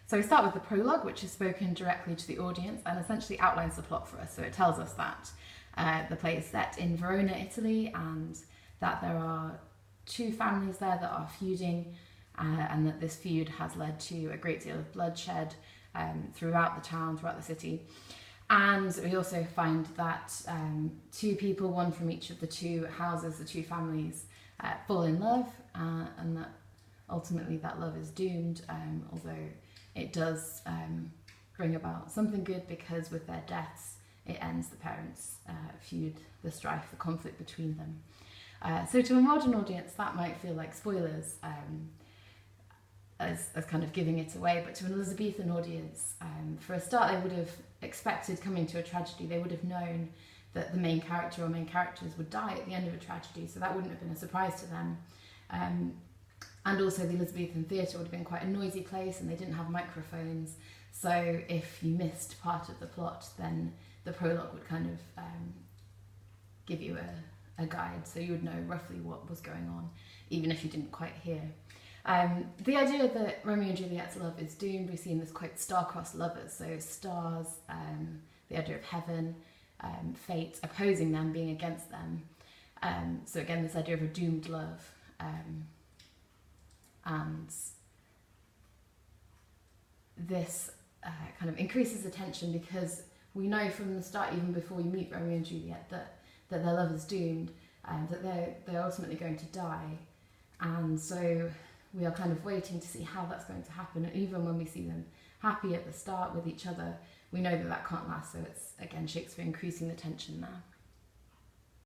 So we start with the prologue, which is spoken directly to the audience and essentially outlines the plot for us. So it tells us that the play is set in Verona, Italy, and that there are two families there that are feuding, and that this feud has led to a great deal of bloodshed throughout the town, throughout the city. And we also find that two people, one from each of the two houses, the two families, fall in love, and that ultimately that love is doomed, although it does bring about something good, because with their deaths it ends the parents' feud, the strife, the conflict between them. So to a modern audience that might feel like spoilers, as kind of giving it away, but to an Elizabethan audience, for a start they would have expected, coming to a tragedy, they would have known that the main character or main characters would die at the end of a tragedy, so that wouldn't have been a surprise to them. And also the Elizabethan theatre would have been quite a noisy place, and they didn't have microphones, so if you missed part of the plot, then the prologue would kind of give you a guide, so you would know roughly what was going on, even if you didn't quite hear. The idea that Romeo and Juliet's love is doomed, we see in this quite star-crossed lovers, so stars, the idea of heaven, fate opposing them, being against them. So again, this idea of a doomed love. And this kind of increases the tension, because we know from the start, even before we meet Romeo and Juliet, that their love is doomed, that they're ultimately going to die. And so we are kind of waiting to see how that's going to happen. And even when we see them happy at the start with each other, we know that that can't last. So it's, again, Shakespeare increasing the tension there.